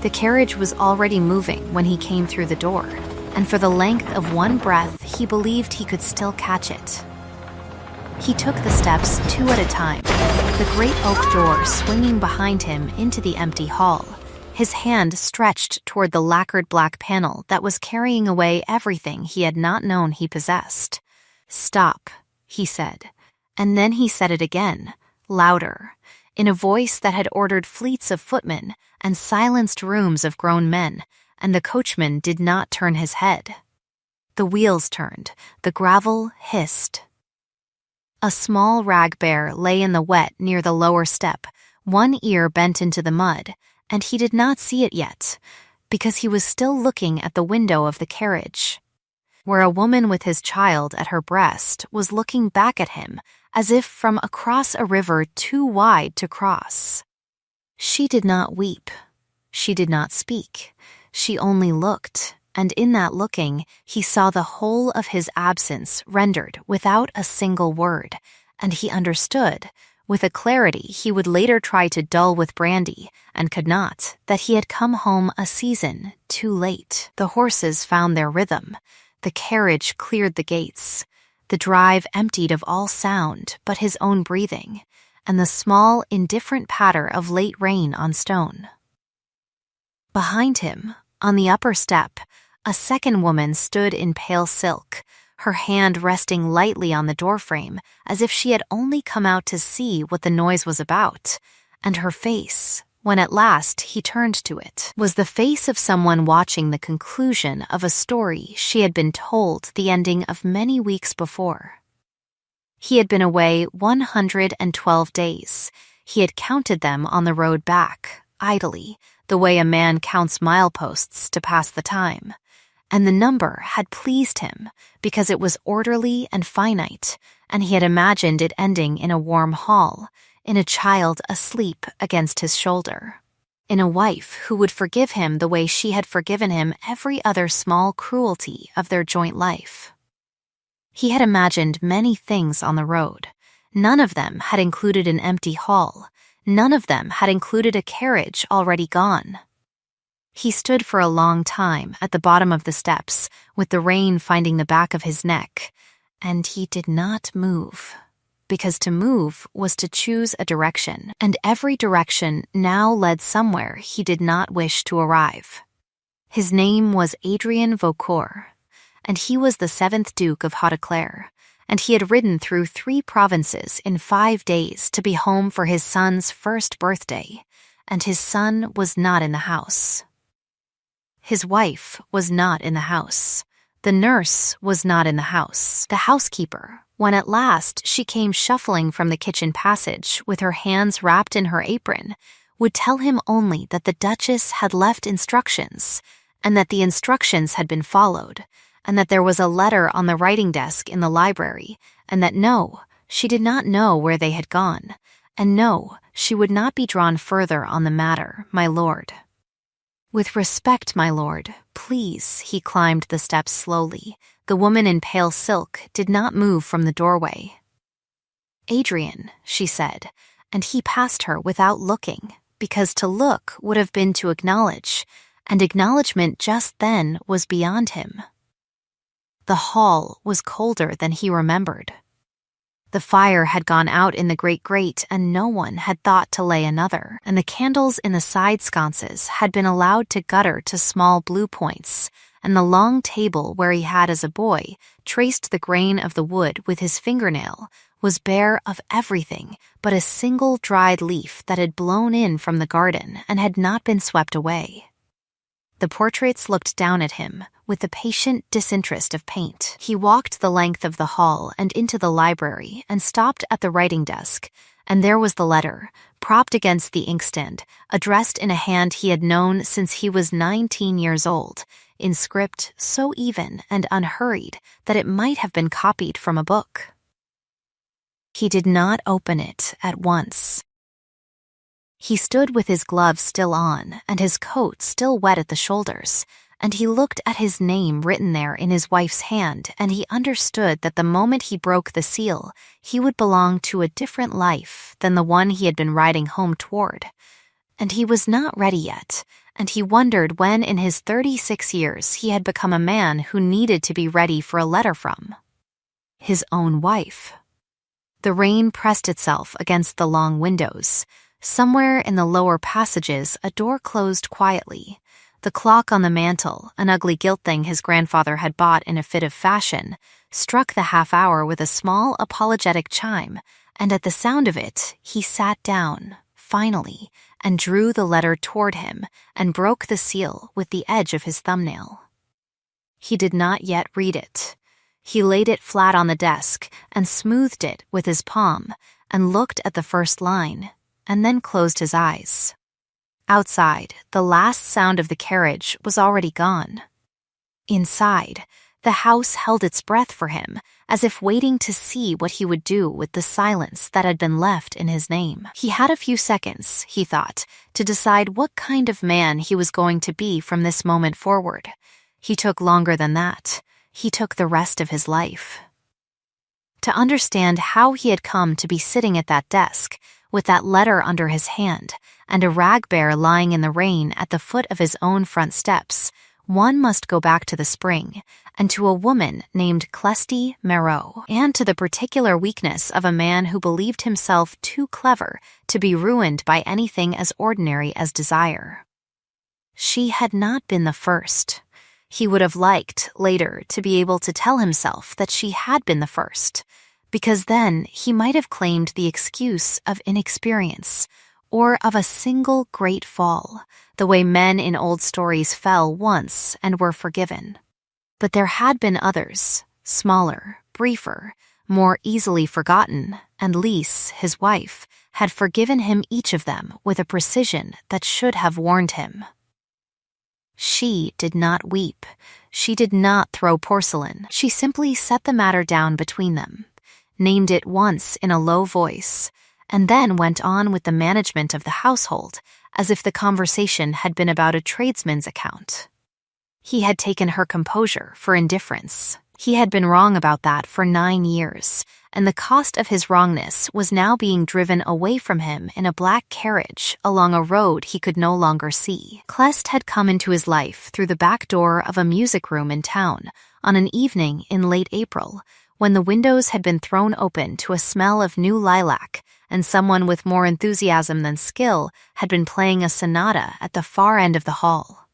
The carriage was already moving when he came through the door, and for the length of one breath, he believed he could still catch it. He took the steps 2 at a time, the great oak door swinging behind him into the empty hall, his hand stretched toward the lacquered black panel that was carrying away everything he had not known he possessed. "Stop," he said, and then he said it again, louder, in a voice that had ordered fleets of footmen and silenced rooms of grown men, and the coachman did not turn his head. The wheels turned, the gravel hissed. A small rag bear lay in the wet near the lower step, one ear bent into the mud, and he did not see it yet, because he was still looking at the window of the carriage, where a woman with his child at her breast was looking back at him as if from across a river too wide to cross. She did not weep. She did not speak. She only looked, and in that looking, he saw the whole of his absence rendered without a single word, and he understood, with a clarity he would later try to dull with brandy, and could not, that he had come home a season too late. The horses found their rhythm. The carriage cleared the gates. The drive emptied of all sound but his own breathing, and the small, indifferent patter of late rain on stone. Behind him, on the upper step, a second woman stood in pale silk, her hand resting lightly on the doorframe as if she had only come out to see what the noise was about, and her face, when at last he turned to it, was the face of someone watching the conclusion of a story she had been told the ending of many weeks before. He had been away 112 days. He had counted them on the road back, idly, the way a man counts mileposts to pass the time. And the number had pleased him because it was orderly and finite, and he had imagined it ending in a warm hall, in a child asleep against his shoulder, in a wife who would forgive him the way she had forgiven him every other small cruelty of their joint life. He had imagined many things on the road. None of them had included an empty hall. None of them had included a carriage already gone. He stood for a long time at the bottom of the steps, with the rain finding the back of his neck, and he did not move, because to move was to choose a direction, and every direction now led somewhere he did not wish to arrive. His name was Adrian Vaucourt, and he was the 7th Duke of Hauteclair, and he had ridden through 3 provinces in 5 days to be home for his son's first birthday, and his son was not in the house. His wife was not in the house. The nurse was not in the house. The housekeeper, when at last she came shuffling from the kitchen passage with her hands wrapped in her apron, would tell him only that the Duchess had left instructions, and that the instructions had been followed, and that there was a letter on the writing desk in the library, and that no, she did not know where they had gone, and no, she would not be drawn further on the matter, my lord. With respect, my lord, please, he climbed the steps slowly. The woman in pale silk did not move from the doorway. Adrian, she said, and he passed her without looking, because to look would have been to acknowledge, and acknowledgement just then was beyond him. The hall was colder than he remembered. The fire had gone out in the great grate, and no one had thought to lay another, and the candles in the side sconces had been allowed to gutter to small blue points, and the long table where he had as a boy traced the grain of the wood with his fingernail was bare of everything but a single dried leaf that had blown in from the garden and had not been swept away. The portraits looked down at him with the patient disinterest of paint. He walked the length of the hall and into the library and stopped at the writing desk, and there was the letter, propped against the inkstand, addressed in a hand he had known since he was 19 years old, in script so even and unhurried that it might have been copied from a book. He did not open it at once. He stood with his gloves still on and his coat still wet at the shoulders, and he looked at his name written there in his wife's hand, and he understood that the moment he broke the seal, he would belong to a different life than the one he had been riding home toward. And he was not ready yet, and he wondered when in his 36 years he had become a man who needed to be ready for a letter from his own wife. The rain pressed itself against the long windows. Somewhere in the lower passages, a door closed quietly. The clock on the mantel, an ugly gilt thing his grandfather had bought in a fit of fashion, struck the half-hour with a small, apologetic chime, and at the sound of it, he sat down, finally, and drew the letter toward him and broke the seal with the edge of his thumbnail. He did not yet read it. He laid it flat on the desk and smoothed it with his palm and looked at the first line, and then closed his eyes. Outside, the last sound of the carriage was already gone. Inside, the house held its breath for him, as if waiting to see what he would do with the silence that had been left in his name. He had a few seconds, he thought, to decide what kind of man he was going to be from this moment forward. He took longer than that. He took the rest of his life. To understand how he had come to be sitting at that desk, with that letter under his hand, and a rag bear lying in the rain at the foot of his own front steps, one must go back to the spring, and to a woman named Clesty Marot, and to the particular weakness of a man who believed himself too clever to be ruined by anything as ordinary as desire. She had not been the first. He would have liked, later, to be able to tell himself that she had been the first, because then he might have claimed the excuse of inexperience, or of a single great fall, the way men in old stories fell once and were forgiven. But there had been others, smaller, briefer, more easily forgotten, and Lise, his wife, had forgiven him each of them with a precision that should have warned him. She did not weep. She did not throw porcelain. She simply set the matter down between them, named it once in a low voice, and then went on with the management of the household as if the conversation had been about a tradesman's account. He had taken her composure for indifference. He had been wrong about that for 9 years, and the cost of his wrongness was now being driven away from him in a black carriage along a road he could no longer see. Clest had come into his life through the back door of a music room in town on an evening in late April, when the windows had been thrown open to a smell of new lilac, and someone with more enthusiasm than skill had been playing a sonata at the far end of the hall.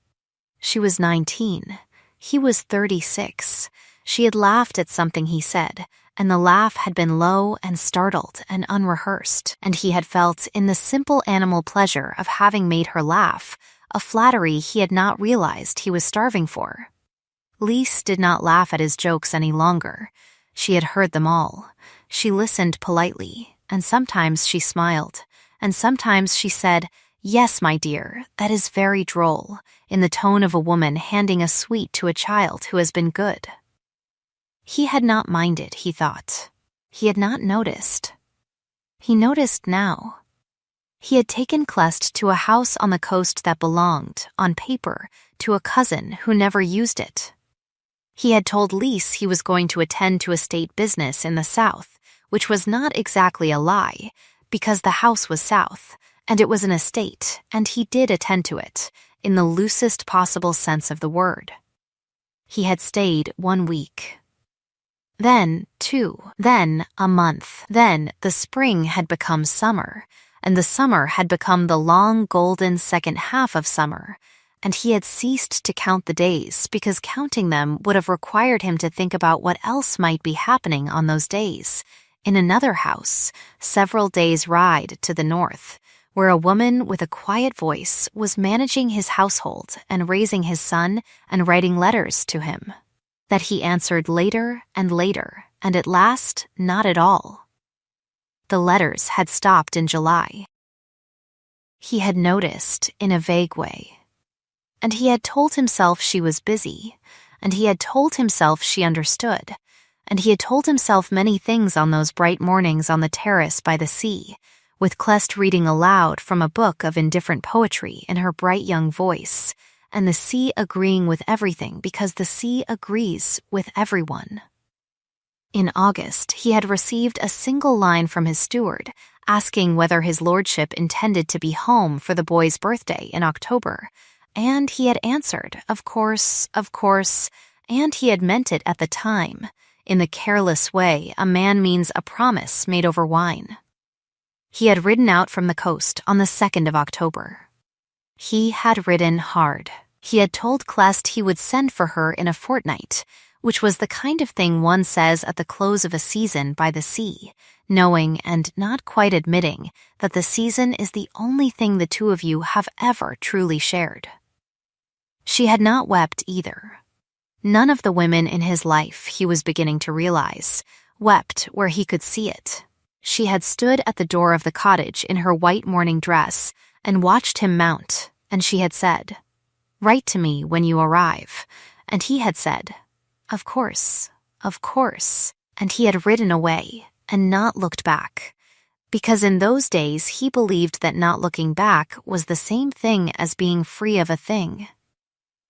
She was 19. He was 36. She had laughed at something he said, and the laugh had been low and startled and unrehearsed, and he had felt, in the simple animal pleasure of having made her laugh, a flattery he had not realized he was starving for. Lise did not laugh at his jokes any longer. She had heard them all. She listened politely, and sometimes she smiled, and sometimes she said, "Yes, my dear, that is very droll," in the tone of a woman handing a sweet to a child who has been good. He had not minded, he thought. He had not noticed. He noticed now. He had taken Clest to a house on the coast that belonged, on paper, to a cousin who never used it. He had told Lise he was going to attend to estate business in the south, which was not exactly a lie, because the house was south, and it was an estate, and he did attend to it, in the loosest possible sense of the word. He had stayed 1 week. Then 2, then a month, then the spring had become summer, and the summer had become the long golden second half of summer, and he had ceased to count the days because counting them would have required him to think about what else might be happening on those days, in another house, several days' ride to the north, where a woman with a quiet voice was managing his household and raising his son and writing letters to him, that he answered later, and at last, not at all. The letters had stopped in July. He had noticed in a vague way. And he had told himself she was busy, and he had told himself she understood, and he had told himself many things on those bright mornings on the terrace by the sea, with Clest reading aloud from a book of indifferent poetry in her bright young voice, and the sea agreeing with everything because the sea agrees with everyone. In August, he had received a single line from his steward, asking whether his lordship intended to be home for the boy's birthday in October, and he had answered, of course, and he had meant it at the time, in the careless way a man means a promise made over wine. He had ridden out from the coast on the 2nd of October. He had ridden hard. He had told Clest he would send for her in a fortnight, which was the kind of thing one says at the close of a season by the sea, knowing and not quite admitting that the season is the only thing the two of you have ever truly shared. She had not wept either. None of the women in his life, he was beginning to realize, wept where he could see it. She had stood at the door of the cottage in her white morning dress and watched him mount, and she had said, "Write to me when you arrive," and he had said, of course, and he had ridden away and not looked back, because in those days he believed that not looking back was the same thing as being free of a thing.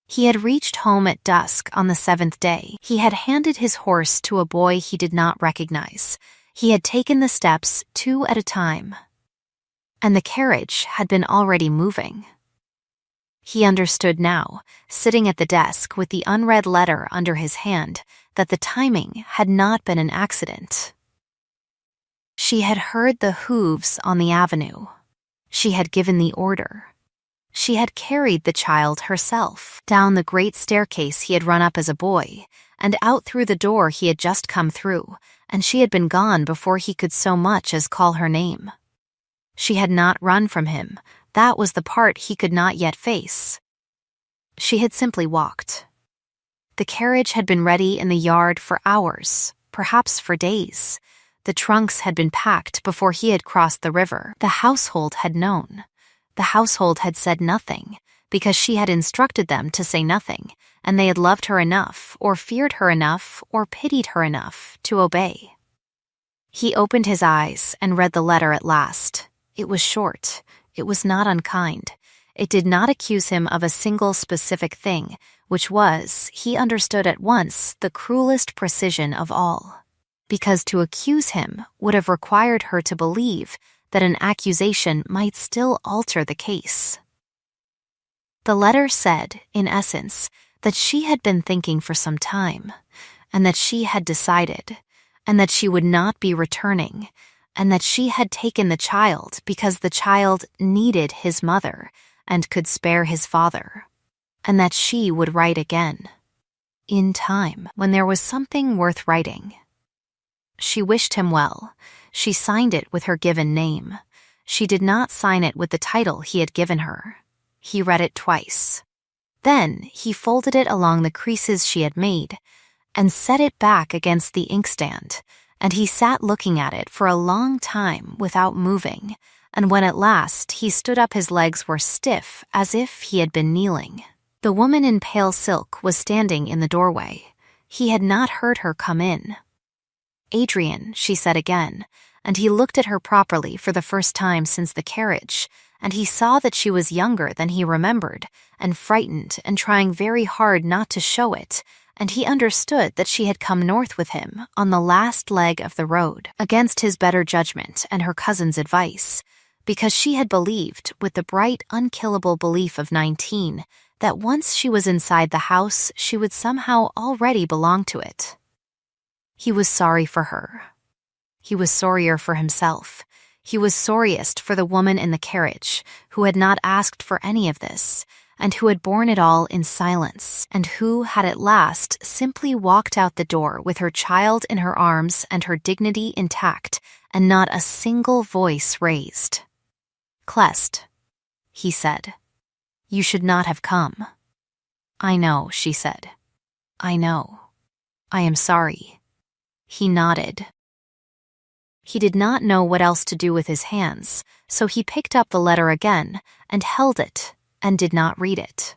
He had reached home at dusk on the 7th day. He had handed his horse to a boy he did not recognize. He had taken the steps 2 at a time, and the carriage had been already moving. He understood now, sitting at the desk with the unread letter under his hand, that the timing had not been an accident. She had heard the hooves on the avenue. She had given the order. She had carried the child herself down the great staircase he had run up as a boy, and out through the door he had just come through, and she had been gone before he could so much as call her name. She had not run from him. That was the part he could not yet face. She had simply walked. The carriage had been ready in the yard for hours, perhaps for days. The trunks had been packed before he had crossed the river. The household had known. The household had said nothing, because she had instructed them to say nothing, and they had loved her enough, or feared her enough, or pitied her enough to obey. He opened his eyes and read the letter at last. It was short. It was not unkind. It did not accuse him of a single specific thing, which was, he understood at once, the cruelest precision of all. Because to accuse him would have required her to believe that an accusation might still alter the case. The letter said, in essence, that she had been thinking for some time, and that she had decided, and that she would not be returning, and that she had taken the child because the child needed his mother and could spare his father, and that she would write again, in time, when there was something worth writing. She wished him well. She signed it with her given name. She did not sign it with the title he had given her. He read it twice. Then he folded it along the creases she had made and set it back against the inkstand, and he sat looking at it for a long time without moving, and when at last he stood up his legs were stiff as if he had been kneeling. The woman in pale silk was standing in the doorway. He had not heard her come in. "Adrian," she said again, and he looked at her properly for the first time since the carriage, and he saw that she was younger than he remembered, and frightened and trying very hard not to show it, and he understood that she had come north with him on the last leg of the road, against his better judgment and her cousin's advice, because she had believed, with the bright, unkillable belief of 19, that once she was inside the house, she would somehow already belong to it. He was sorry for her. He was sorrier for himself. He was sorriest for the woman in the carriage, who had not asked for any of this, and who had borne it all in silence, and who had at last simply walked out the door with her child in her arms and her dignity intact, and not a single voice raised. "Clest," he said, "you should not have come." "I know," she said. "I know. I am sorry." He nodded. He did not know what else to do with his hands, so he picked up the letter again and held it and did not read it.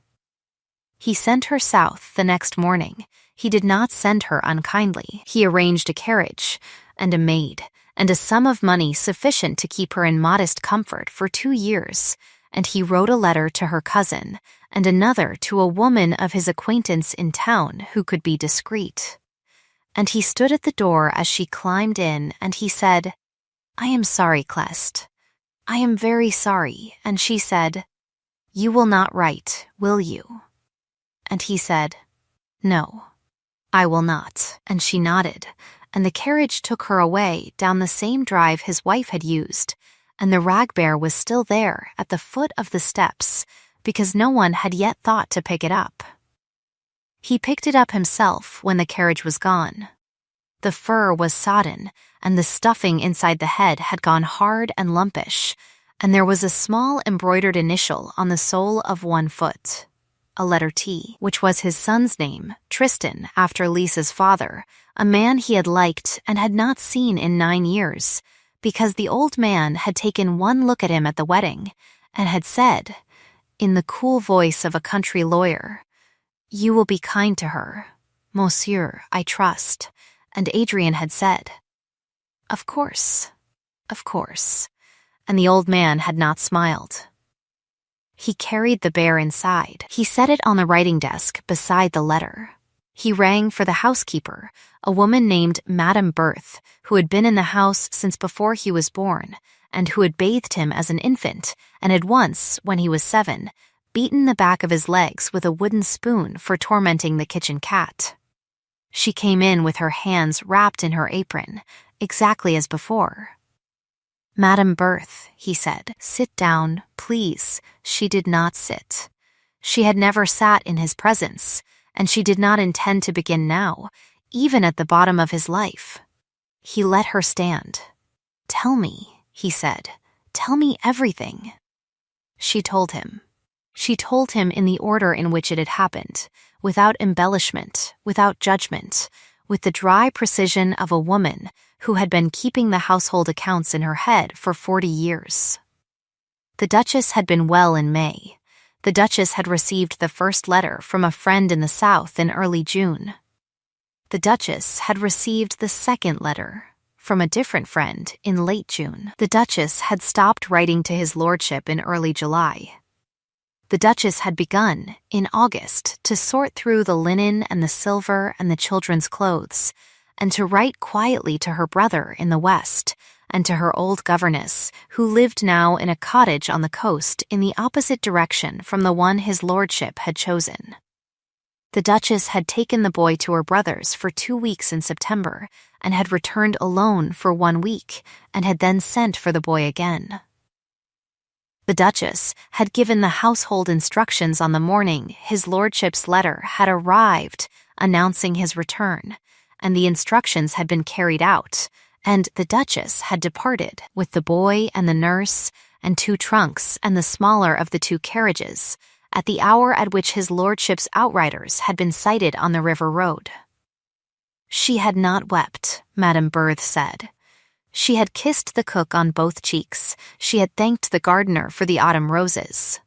He sent her south the next morning. He did not send her unkindly. He arranged a carriage and a maid and a sum of money sufficient to keep her in modest comfort for 2 years, and he wrote a letter to her cousin and another to a woman of his acquaintance in town who could be discreet. And he stood at the door as she climbed in, and he said, "I am sorry, Clest. I am very sorry." And she said, "You will not write, will you?" And he said, "No, I will not." And she nodded, and the carriage took her away down the same drive his wife had used, and the rag bear was still there at the foot of the steps because no one had yet thought to pick it up. He picked it up himself when the carriage was gone. The fur was sodden, and the stuffing inside the head had gone hard and lumpish, and there was a small embroidered initial on the sole of one foot, a letter T, which was his son's name, Tristan, after Lisa's father, a man he had liked and had not seen in 9 years, because the old man had taken one look at him at the wedding and had said, in the cool voice of a country lawyer, "You will be kind to her, Monsieur, I trust." And Adrian had said, "Of course, of course," and the old man had not smiled. He carried the bear inside. He set it on the writing desk beside the letter. He rang for the housekeeper, a woman named Madame Berthe, who had been in the house since before he was born, and who had bathed him as an infant, and had once, when he was 7, beaten the back of his legs with a wooden spoon for tormenting the kitchen cat. She came in with her hands wrapped in her apron, exactly as before. "Madame Berthe," he said, "sit down, please." She did not sit. She had never sat in his presence, and she did not intend to begin now, even at the bottom of his life. He let her stand. "Tell me," he said, "tell me everything." She told him. She told him in the order in which it had happened, without embellishment, without judgment, with the dry precision of a woman who had been keeping the household accounts in her head for 40 years. The Duchess had been well in May. The Duchess had received the first letter from a friend in the South in early June. The Duchess had received the second letter from a different friend in late June. The Duchess had stopped writing to his lordship in early July. The Duchess had begun, in August, to sort through the linen and the silver and the children's clothes, and to write quietly to her brother in the West, and to her old governess, who lived now in a cottage on the coast in the opposite direction from the one his lordship had chosen. The Duchess had taken the boy to her brother's for 2 weeks in September, and had returned alone for 1 week, and had then sent for the boy again. The Duchess had given the household instructions on the morning his lordship's letter had arrived announcing his return, and the instructions had been carried out, and the Duchess had departed with the boy and the nurse and 2 trunks and the smaller of the 2 carriages at the hour at which his lordship's outriders had been sighted on the river road. She had not wept, Madame Berthe said. She had kissed the cook on both cheeks. She had thanked the gardener for the autumn roses.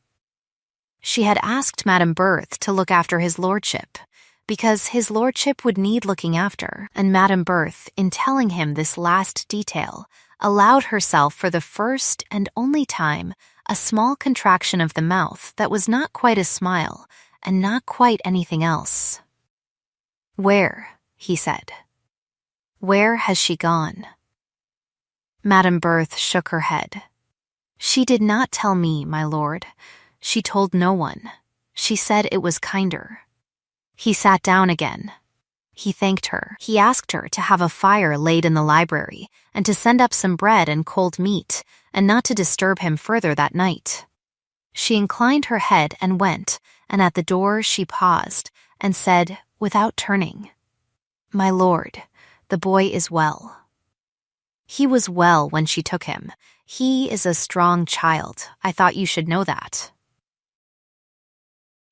She had asked Madame Berthe to look after his lordship, because his lordship would need looking after, and Madame Berthe, in telling him this last detail, allowed herself for the first and only time a small contraction of the mouth that was not quite a smile, and not quite anything else. "Where?" he said. "Where has she gone?" Madame Berthe shook her head. "She did not tell me, my lord. She told no one. She said it was kinder." He sat down again. He thanked her. He asked her to have a fire laid in the library and to send up some bread and cold meat, and not to disturb him further that night. She inclined her head and went, and at the door she paused and said, without turning, "My lord, the boy is well." He was well when she took him. He is a strong child. I thought you should know that.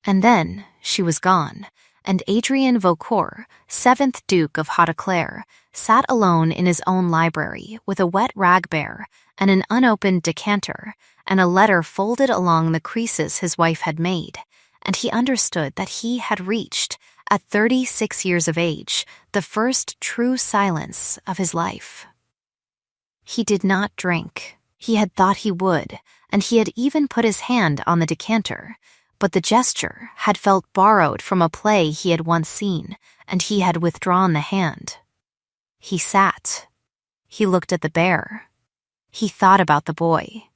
And then she was gone, and Adrien Vaucourt, 7th Duke of Hauteclair, sat alone in his own library with a wet rag bear and an unopened decanter and a letter folded along the creases his wife had made, and he understood that he had reached, at 36 years of age, the first true silence of his life. He did not drink. He had thought he would, and he had even put his hand on the decanter, but the gesture had felt borrowed from a play he had once seen, and he had withdrawn the hand. He sat. He looked at the bear. He thought about the boy.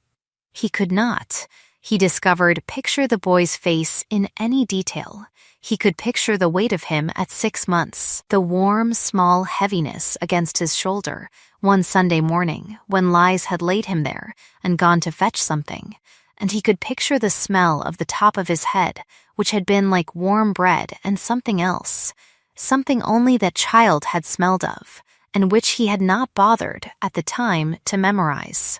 He could not. He discovered picture the boy's face in any detail. He could picture the weight of him at 6 months, the warm, small heaviness against his shoulder, one Sunday morning when Lies had laid him there and gone to fetch something, and he could picture the smell of the top of his head, which had been like warm bread and something else, something only that child had smelled of, and which he had not bothered at the time to memorize.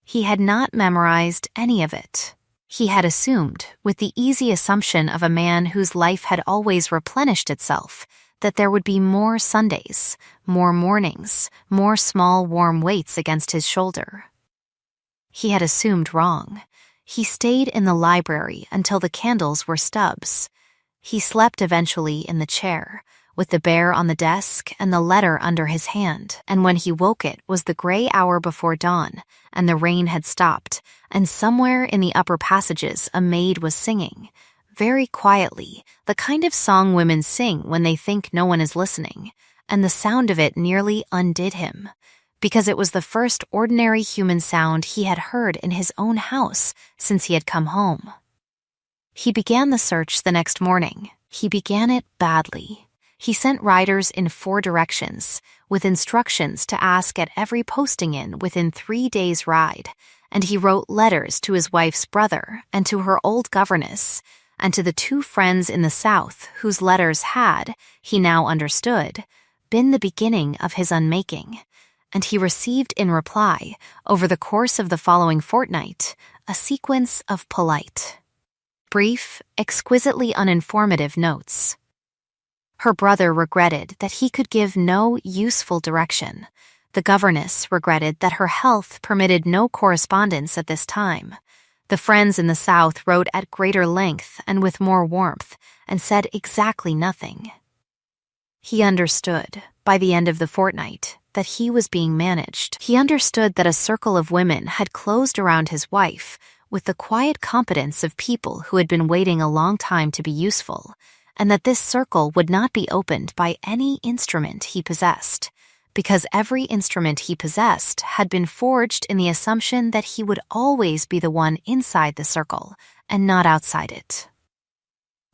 He had not memorized any of it. He had assumed, with the easy assumption of a man whose life had always replenished itself, that there would be more Sundays, more mornings, more small warm weights against his shoulder. He had assumed wrong. He stayed in the library until the candles were stubs. He slept eventually in the chair, with the bear on the desk and the letter under his hand, and when he woke it was the gray hour before dawn, and the rain had stopped, and somewhere in the upper passages a maid was singing, very quietly, the kind of song women sing when they think no one is listening, and the sound of it nearly undid him, because it was the first ordinary human sound he had heard in his own house since he had come home. He began the search the next morning. He began it badly. He sent riders in 4 directions, with instructions to ask at every posting inn within 3 days' ride, and he wrote letters to his wife's brother and to her old governess, and to the 2 friends in the south whose letters had, he now understood, been the beginning of his unmaking, and he received in reply, over the course of the following fortnight, a sequence of polite, brief, exquisitely uninformative notes. Her brother regretted that he could give no useful direction. The governess regretted that her health permitted no correspondence at this time. The friends in the South wrote at greater length and with more warmth, and said exactly nothing. He understood, by the end of the fortnight, that he was being managed. He understood that a circle of women had closed around his wife with the quiet competence of people who had been waiting a long time to be useful, and that this circle would not be opened by any instrument he possessed, because every instrument he possessed had been forged in the assumption that he would always be the one inside the circle and not outside it.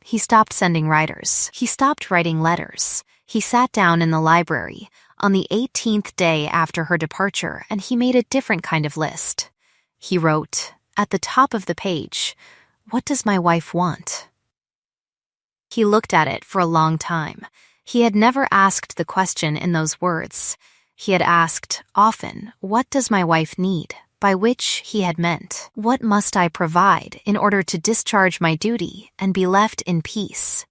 He stopped sending riders. He stopped writing letters. He sat down in the library on the 18th day after her departure, and he made a different kind of list. He wrote, at the top of the page, "What does my wife want?" He looked at it for a long time. He had never asked the question in those words. He had asked, often, "What does my wife need?" by which he had meant, "What must I provide in order to discharge my duty and be left in peace?"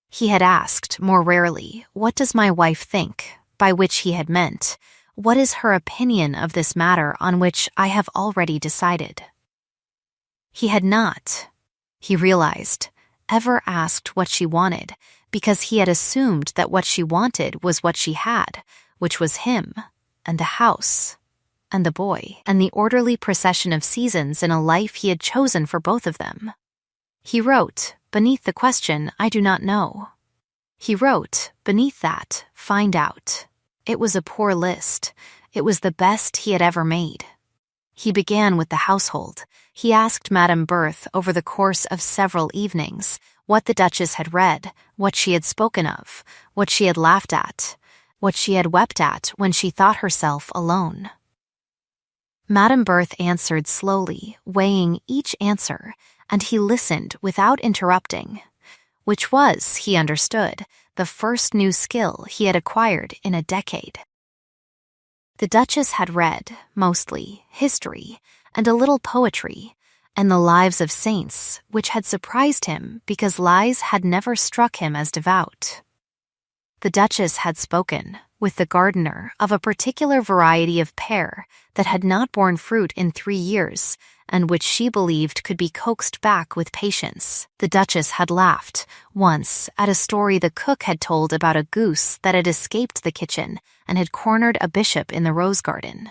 He had asked, more rarely, "What does my wife think?" by which he had meant, "What is her opinion of this matter on which I have already decided?" He had not, he realized, ever asked what she wanted, because he had assumed that what she wanted was what she had, which was him, and the house, and the boy, and the orderly procession of seasons in a life he had chosen for both of them. He wrote, beneath the question, "I do not know." He wrote, beneath that, "Find out." It was a poor list. It was the best he had ever made. He began with the household. He asked Madame Berthe over the course of several evenings what the Duchess had read, what she had spoken of, what she had laughed at, what she had wept at when she thought herself alone. Madame Berthe answered slowly, weighing each answer, and he listened without interrupting, which was, he understood, the first new skill he had acquired in a decade. The Duchess had read, mostly, history, and a little poetry, and the lives of saints, which had surprised him because Lies had never struck him as devout. The Duchess had spoken, with the gardener, of a particular variety of pear that had not borne fruit in 3 years, and which she believed could be coaxed back with patience. The Duchess had laughed, once, at a story the cook had told about a goose that had escaped the kitchen and had cornered a bishop in the rose garden.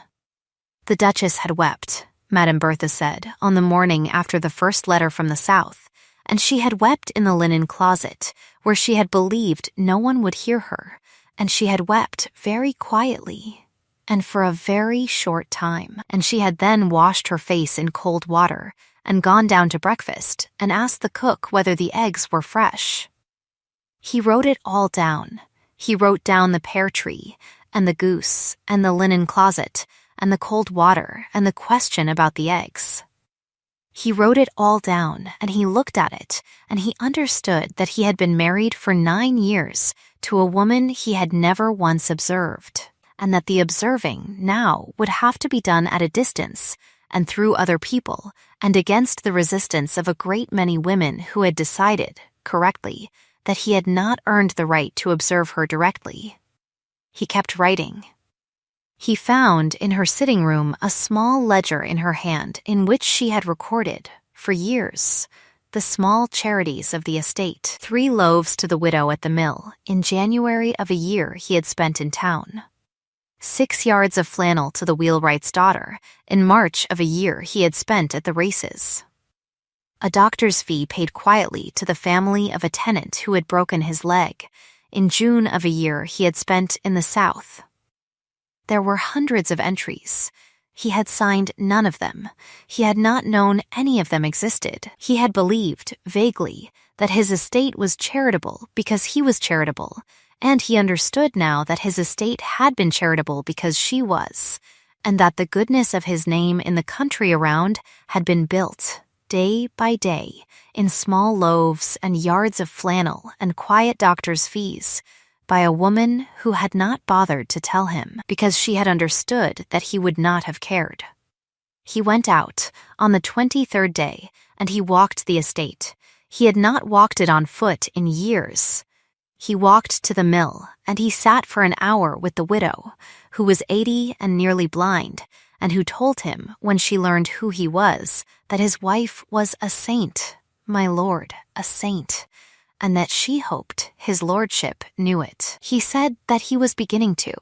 The Duchess had wept, Madame Berthe said, on the morning after the first letter from the South, and she had wept in the linen closet, where she had believed no one would hear her, and she had wept very quietly, and for a very short time, and she had then washed her face in cold water, and gone down to breakfast and asked the cook whether the eggs were fresh. He wrote it all down. He wrote down the pear tree, and the goose, and the linen closet, and the cold water, and the question about the eggs. He wrote it all down, and he looked at it, and he understood that he had been married for 9 years to a woman he had never once observed, and that the observing now would have to be done at a distance and through other people, and against the resistance of a great many women who had decided, correctly, that he had not earned the right to observe her directly. He kept writing. He found in her sitting room a small ledger in her hand in which she had recorded, for years, the small charities of the estate: 3 loaves to the widow at the mill in January of a year he had spent in town, 6 yards of flannel to the wheelwright's daughter in March of a year he had spent at the races, a doctor's fee paid quietly to the family of a tenant who had broken his leg in June of a year he had spent in the South. There were hundreds of entries. He had signed none of them. He had not known any of them existed. He had believed, vaguely, that his estate was charitable because he was charitable, and he understood now that his estate had been charitable because she was, and that the goodness of his name in the country around had been built, day by day, in small loaves and yards of flannel and quiet doctor's fees, by a woman who had not bothered to tell him because she had understood that he would not have cared. He went out on the 23rd day and he walked the estate. He had not walked it on foot in years. He walked to the mill and he sat for an hour with the widow, who was 80 and nearly blind, and who told him, when she learned who he was, that his wife was a saint, my lord, a saint, and that she hoped his lordship knew it. He said that he was beginning to.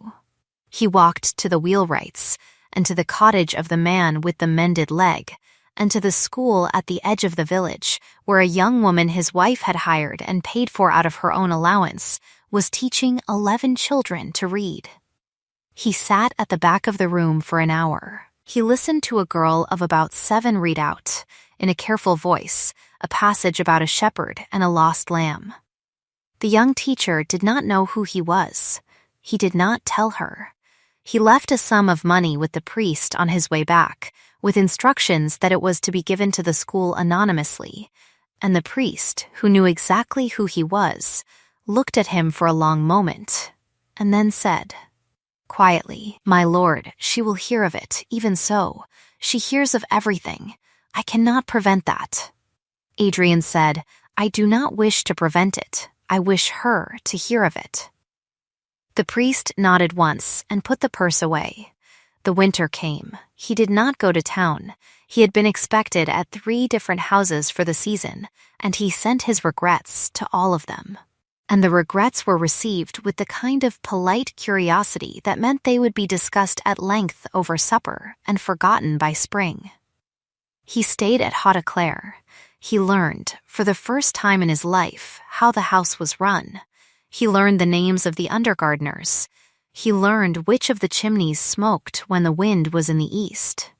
He walked to the wheelwrights, and to the cottage of the man with the mended leg, and to the school at the edge of the village, where a young woman his wife had hired and paid for out of her own allowance was teaching 11 children to read. He sat at the back of the room for an hour. He listened to a girl of about 7 read out, in a careful voice, a passage about a shepherd and a lost lamb. The young teacher did not know who he was. He did not tell her. He left a sum of money with the priest on his way back, with instructions that it was to be given to the school anonymously, and the priest, who knew exactly who he was, looked at him for a long moment, and then said, quietly, "My lord, she will hear of it, even so. She hears of everything. I cannot prevent that." Adrian said, "I do not wish to prevent it. I wish her to hear of it." The priest nodded once and put the purse away. The winter came. He did not go to town. He had been expected at 3 different houses for the season, and he sent his regrets to all of them. And the regrets were received with the kind of polite curiosity that meant they would be discussed at length over supper and forgotten by spring. He stayed at Haute Claire. He learned, for the first time in his life, how the house was run. He learned the names of the undergardeners. He learned which of the chimneys smoked when the wind was in the east.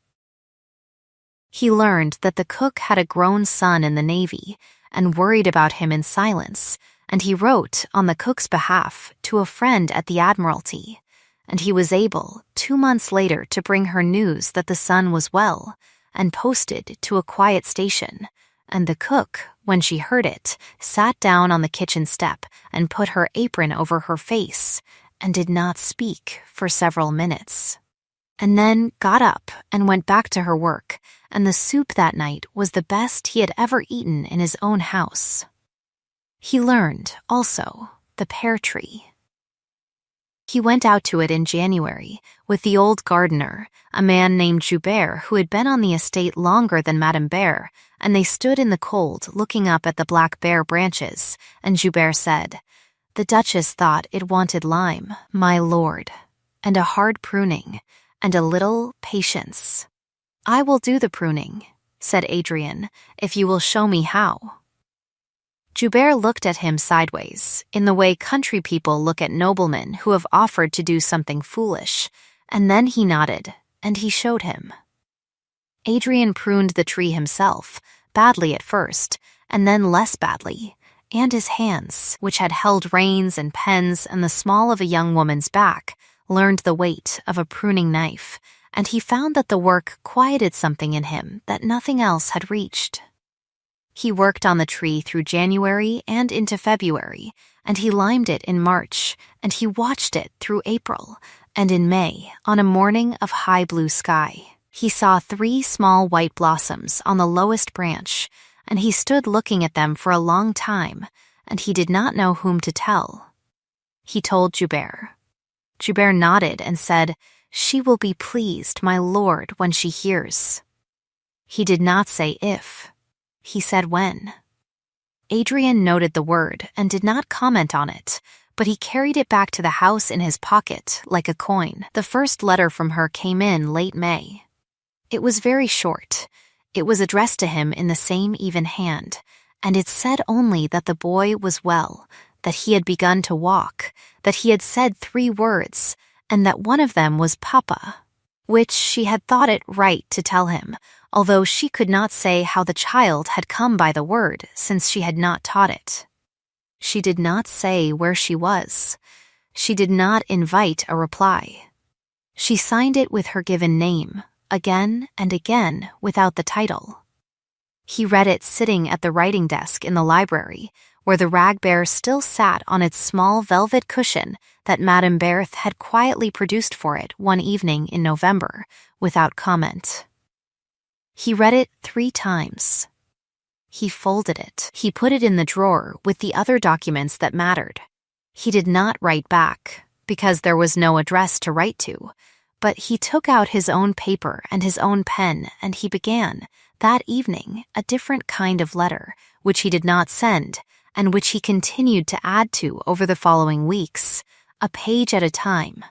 He learned that the cook had a grown son in the Navy and worried about him in silence, and he wrote, on the cook's behalf, to a friend at the Admiralty, and he was able, 2 months later, to bring her news that the son was well, and posted to a quiet station, and the cook, when she heard it, sat down on the kitchen step and put her apron over her face, and did not speak for several minutes, and then got up and went back to her work, and the soup that night was the best he had ever eaten in his own house. He learned, also, the pear tree. He went out to it in January with the old gardener, a man named Joubert who had been on the estate longer than Madame Bear, and they stood in the cold looking up at the black bear branches, and Joubert said, "The Duchess thought it wanted lime, my lord, and a hard pruning, and a little patience." "I will do the pruning," said Adrian, "if you will show me how." Joubert looked at him sideways, in the way country people look at noblemen who have offered to do something foolish, and then he nodded, and he showed him. Adrian pruned the tree himself, badly at first, and then less badly, and his hands, which had held reins and pens and the small of a young woman's back, learned the weight of a pruning knife, and he found that the work quieted something in him that nothing else had reached. He worked on the tree through January and into February, and he limed it in March, and he watched it through April, and in May, on a morning of high blue sky, he saw 3 small white blossoms on the lowest branch, and he stood looking at them for a long time, and he did not know whom to tell. He told Joubert. Joubert nodded and said, "She will be pleased, my lord, when she hears." He did not say if. He said when. Adrian noted the word and did not comment on it, but he carried it back to the house in his pocket like a coin. The first letter from her came in late May. It was very short. It was addressed to him in the same even hand, and it said only that the boy was well, that he had begun to walk, that he had said 3 words, and that one of them was Papa, which she had thought it right to tell him, although she could not say how the child had come by the word since she had not taught it. She did not say where she was. She did not invite a reply. She signed it with her given name, again and again without the title. He read it sitting at the writing desk in the library, where the rag bear still sat on its small velvet cushion that Madame Berthe had quietly produced for it one evening in November, without comment. He read it 3 times. He folded it. He put it in the drawer with the other documents that mattered. He did not write back, because there was no address to write to, but he took out his own paper and his own pen, and he began, that evening, a different kind of letter, which he did not send, and which he continued to add to over the following weeks, a page at a time,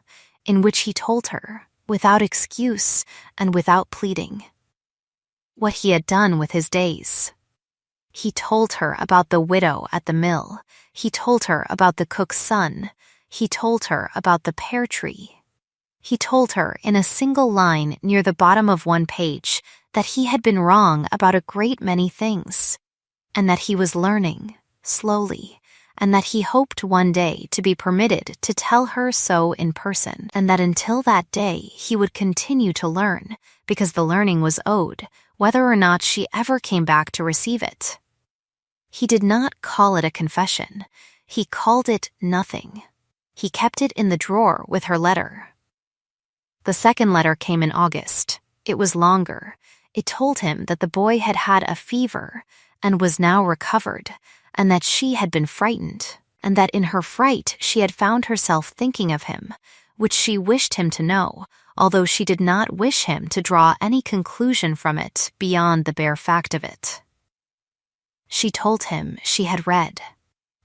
in which he told her, without excuse and without pleading, what he had done with his days. He told her about the widow at the mill. He told her about the cook's son. He told her about the pear tree. He told her in a single line near the bottom of one page that he had been wrong about a great many things, and that he was learning, slowly, and that he hoped one day to be permitted to tell her so in person, and that until that day he would continue to learn, because the learning was owed, whether or not she ever came back to receive it. He did not call it a confession. He called it nothing. He kept it in the drawer with her letter. The second letter came in August. It was longer. It told him that the boy had had a fever and was now recovered, and that she had been frightened, and that in her fright she had found herself thinking of him, which she wished him to know, although she did not wish him to draw any conclusion from it beyond the bare fact of it. She told him she had read,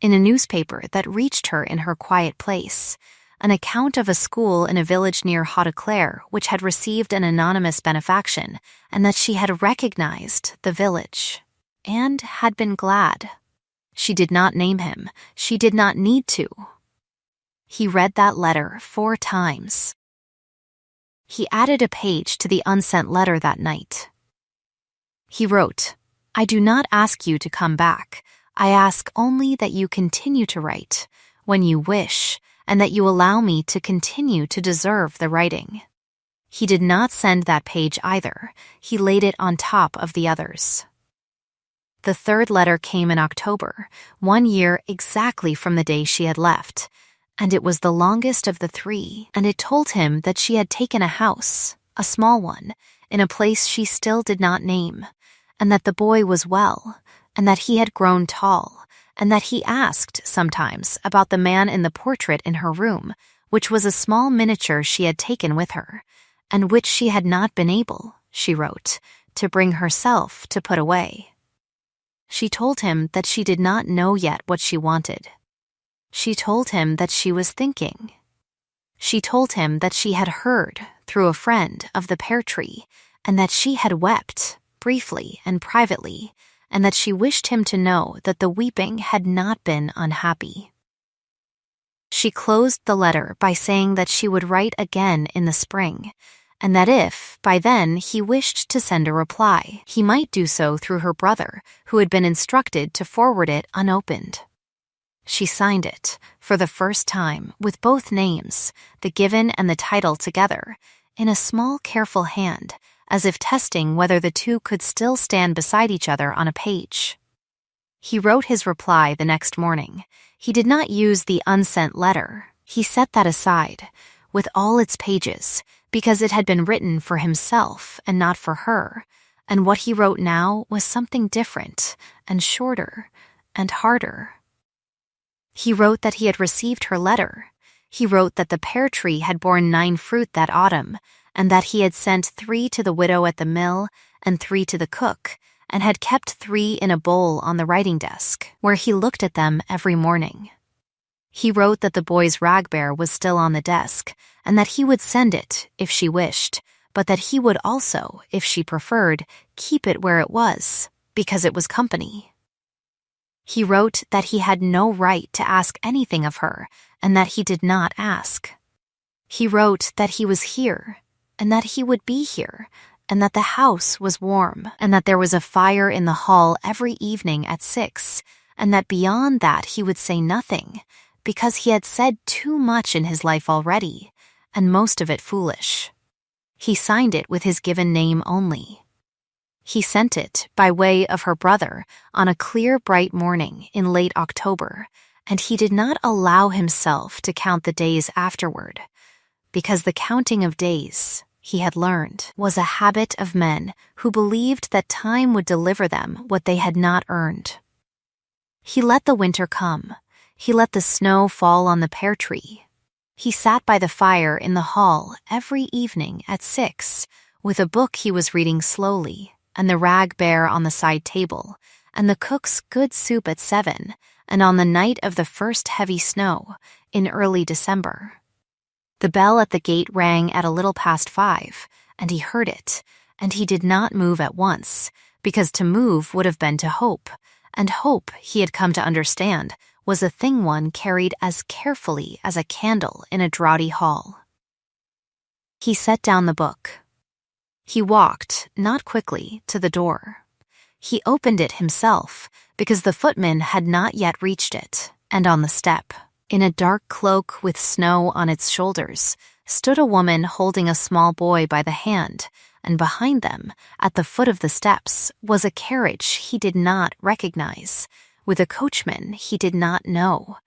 in a newspaper that reached her in her quiet place, an account of a school in a village near Hauteclaire which had received an anonymous benefaction, and that she had recognized the village, and had been glad. She did not name him. She did not need to. He read that letter 4 times. He added a page to the unsent letter that night. He wrote, "I do not ask you to come back. I ask only that you continue to write, when you wish, and that you allow me to continue to deserve the writing." He did not send that page either. He laid it on top of the others. The third letter came in October, 1 year exactly from the day she had left, and it was the longest of the 3, and it told him that she had taken a house, a small one, in a place she still did not name, and that the boy was well, and that he had grown tall, and that he asked sometimes about the man in the portrait in her room, which was a small miniature she had taken with her, and which she had not been able, she wrote, to bring herself to put away. She told him that she did not know yet what she wanted. She told him that she was thinking. She told him that she had heard, through a friend, of the pear tree, and that she had wept, briefly and privately, and that she wished him to know that the weeping had not been unhappy. She closed the letter by saying that she would write again in the spring, and that if, by then, he wished to send a reply, he might do so through her brother, who had been instructed to forward it unopened. She signed it, for the first time, with both names, the given and the title together, in a small, careful hand, as if testing whether the two could still stand beside each other on a page. He wrote his reply the next morning. He did not use the unsent letter. He set that aside, with all its pages, because it had been written for himself and not for her, and what he wrote now was something different, and shorter, and harder. He wrote that he had received her letter. He wrote that the pear tree had borne 9 fruit that autumn, and that he had sent 3 to the widow at the mill and 3 to the cook, and had kept 3 in a bowl on the writing desk, where he looked at them every morning. He wrote that the boy's ragbear was still on the desk, and that he would send it if she wished, but that he would also, if she preferred, keep it where it was, because it was company. He wrote that he had no right to ask anything of her, and that he did not ask. He wrote that he was here, and that he would be here, and that the house was warm, and that there was a fire in the hall every evening at 6, and that beyond that he would say nothing, because he had said too much in his life already, and most of it foolish. He signed it with his given name only. He sent it, by way of her brother, on a clear, bright morning in late October, and he did not allow himself to count the days afterward, because the counting of days, he had learned, was a habit of men who believed that time would deliver them what they had not earned. He let the winter come. He let the snow fall on the pear tree. He sat by the fire in the hall every evening at 6, with a book he was reading slowly, and the rag bear on the side table, and the cook's good soup at 7, and on the night of the first heavy snow, in early December. The bell at the gate rang at a little past 5, and he heard it, and he did not move at once, because to move would have been to hope, and hope, he had come to understand, was a thing one carried as carefully as a candle in a draughty hall. He set down the book. He walked, not quickly, to the door. He opened it himself, because the footman had not yet reached it, and on the step, in a dark cloak with snow on its shoulders, stood a woman holding a small boy by the hand, and behind them, at the foot of the steps, was a carriage he did not recognize, with a coachman he did not know,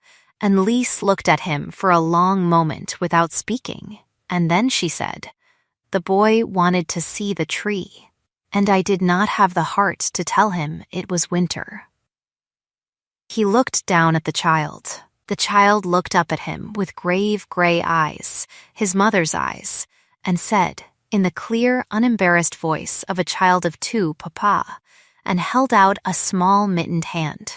and Lise looked at him for a long moment without speaking, and then she said, "The boy wanted to see the tree, and I did not have the heart to tell him it was winter." He looked down at the child. The child looked up at him with grave gray eyes, his mother's eyes, and said, in the clear, unembarrassed voice of a child of 2, "Papa," and held out a small mittened hand.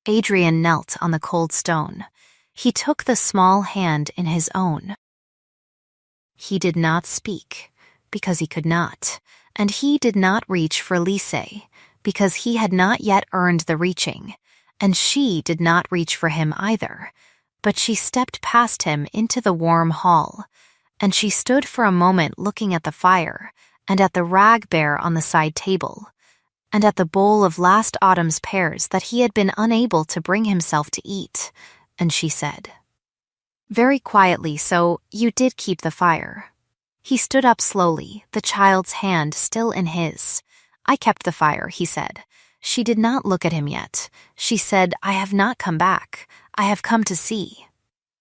Adrian knelt on the cold stone. He took the small hand in his own. He did not speak, because he could not, and he did not reach for Lise, because he had not yet earned the reaching, and she did not reach for him either, but she stepped past him into the warm hall, and she stood for a moment looking at the fire, and at the rag bear on the side table, and at the bowl of last autumn's pears that he had been unable to bring himself to eat, and she said, very quietly, "So you did keep the fire." He stood up slowly, the child's hand still in his. "I kept the fire," he said. She did not look at him yet. She said, "I have not come back. I have come to see."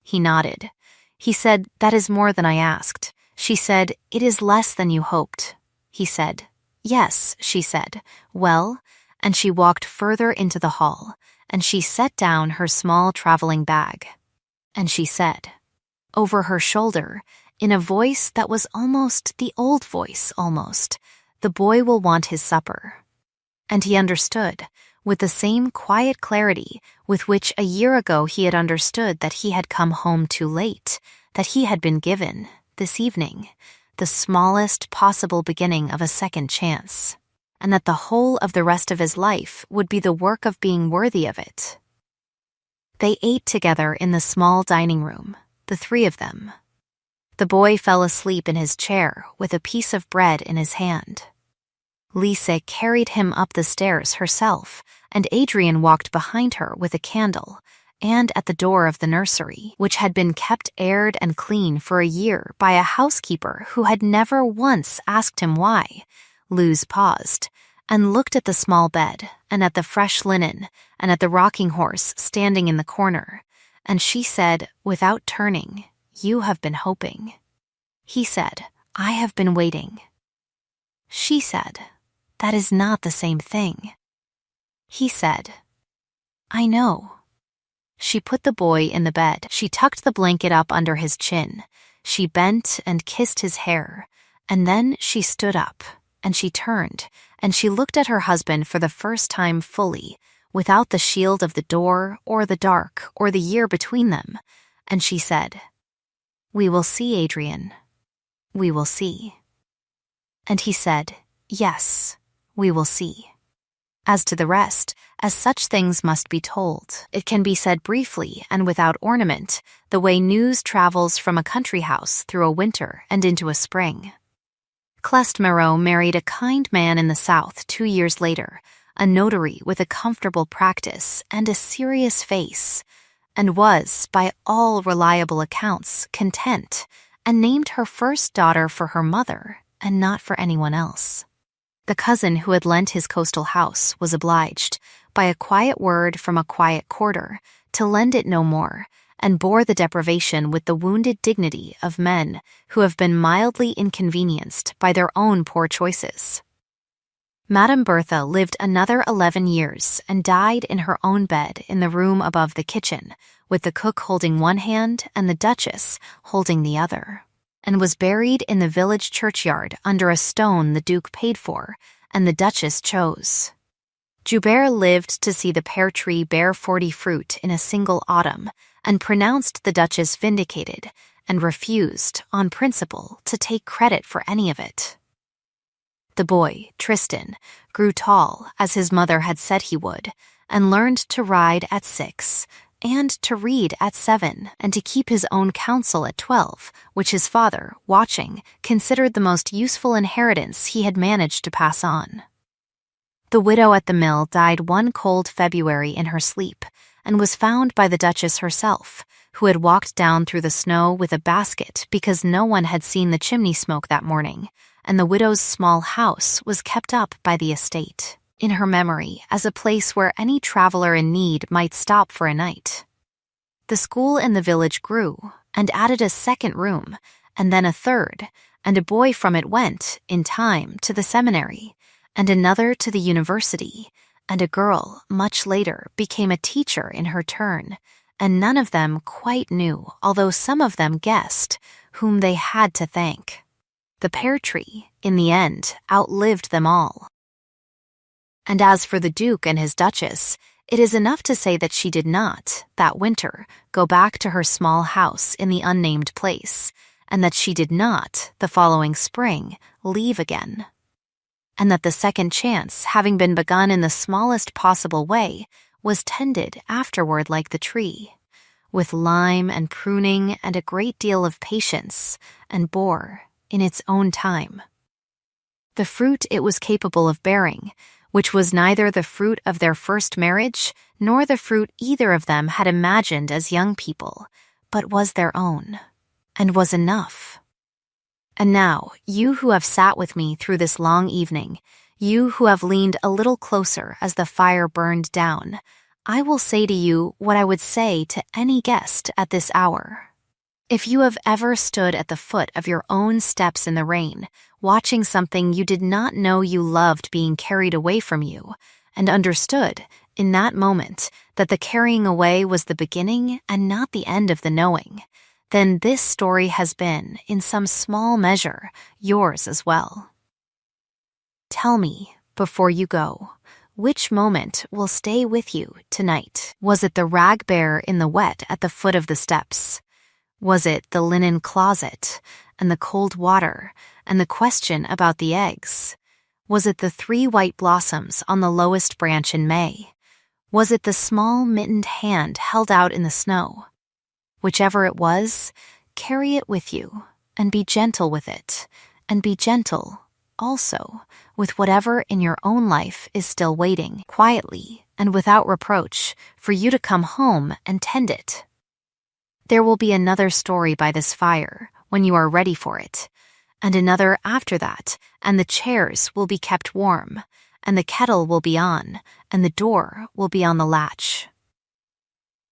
He nodded. He said, "That is more than I asked." She said, "It is less than you hoped." He said, "Yes," she said. "Well," and she walked further into the hall, and she set down her small traveling bag. And she said, over her shoulder, in a voice that was almost the old voice, almost, "The boy will want his supper." And he understood, with the same quiet clarity with which a year ago he had understood that he had come home too late, that he had been given, this evening, the smallest possible beginning of a second chance, and that the whole of the rest of his life would be the work of being worthy of it. They ate together in the small dining room, the 3 of them. The boy fell asleep in his chair with a piece of bread in his hand. Lisa carried him up the stairs herself, and Adrian walked behind her with a candle, and at the door of the nursery, which had been kept aired and clean for a year by a housekeeper who had never once asked him why, Luz paused and looked at the small bed and at the fresh linen and at the rocking horse standing in the corner, and she said, without turning, "You have been hoping." He said, "I have been waiting." She said, "That is not the same thing." He said, "I know." She put the boy in the bed. She tucked the blanket up under his chin. She bent and kissed his hair, and then she stood up, and she turned, and she looked at her husband for the first time fully, without the shield of the door or the dark or the year between them, and she said, "We will see, Adrian. We will see." And he said, "Yes, we will see." As to the rest, as such things must be told, it can be said briefly and without ornament, the way news travels from a country house through a winter and into a spring. Clest Marot married a kind man in the South 2 years later, a notary with a comfortable practice and a serious face, and was, by all reliable accounts, content, and named her first daughter for her mother and not for anyone else. The cousin who had lent his coastal house was obliged, by a quiet word from a quiet quarter, to lend it no more, and bore the deprivation with the wounded dignity of men who have been mildly inconvenienced by their own poor choices. Madame Bertha lived another 11 years and died in her own bed in the room above the kitchen, with the cook holding one hand and the Duchess holding the other, and was buried in the village churchyard under a stone the Duke paid for and the Duchess chose. Joubert lived to see the pear tree bear 40 fruit in a single autumn, and pronounced the Duchess vindicated, and refused, on principle, to take credit for any of it. The boy, Tristan, grew tall, as his mother had said he would, and learned to ride at 6, and to read at 7, and to keep his own counsel at 12, which his father, watching, considered the most useful inheritance he had managed to pass on. The widow at the mill died one cold February in her sleep, and was found by the Duchess herself, who had walked down through the snow with a basket because no one had seen the chimney smoke that morning, and the widow's small house was kept up by the estate, in her memory, as a place where any traveler in need might stop for a night. The school in the village grew, and added a second room, and then a third, and a boy from it went, in time, to the seminary, and another to the university, and a girl, much later, became a teacher in her turn, and none of them quite knew, although some of them guessed, whom they had to thank. The pear tree, in the end, outlived them all. And as for the Duke and his Duchess, it is enough to say that she did not, that winter, go back to her small house in the unnamed place, and that she did not, the following spring, leave again. And that the second chance, having been begun in the smallest possible way, was tended afterward like the tree, with lime and pruning and a great deal of patience, and bore, in its own time, the fruit it was capable of bearing, which was neither the fruit of their first marriage, nor the fruit either of them had imagined as young people, but was their own, and was enough. And now, you who have sat with me through this long evening, you who have leaned a little closer as the fire burned down, I will say to you what I would say to any guest at this hour. If you have ever stood at the foot of your own steps in the rain, watching something you did not know you loved being carried away from you, and understood, in that moment, that the carrying away was the beginning and not the end of the knowing, then this story has been, in some small measure, yours as well. Tell me, before you go, which moment will stay with you tonight? Was it the rag bear in the wet at the foot of the steps? Was it the linen closet, and the cold water, and the question about the eggs? Was it the 3 white blossoms on the lowest branch in May? Was it the small mittened hand held out in the snow? Whichever it was, carry it with you, and be gentle with it, and be gentle, also, with whatever in your own life is still waiting, quietly and without reproach, for you to come home and tend it. There will be another story by this fire, when you are ready for it, and another after that, and the chairs will be kept warm, and the kettle will be on, and the door will be on the latch.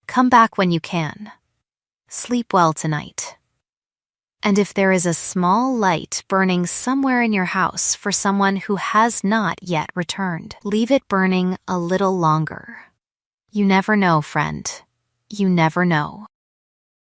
Come back when you can. Sleep well tonight. And if there is a small light burning somewhere in your house for someone who has not yet returned, leave it burning a little longer. You never know, friend. You never know.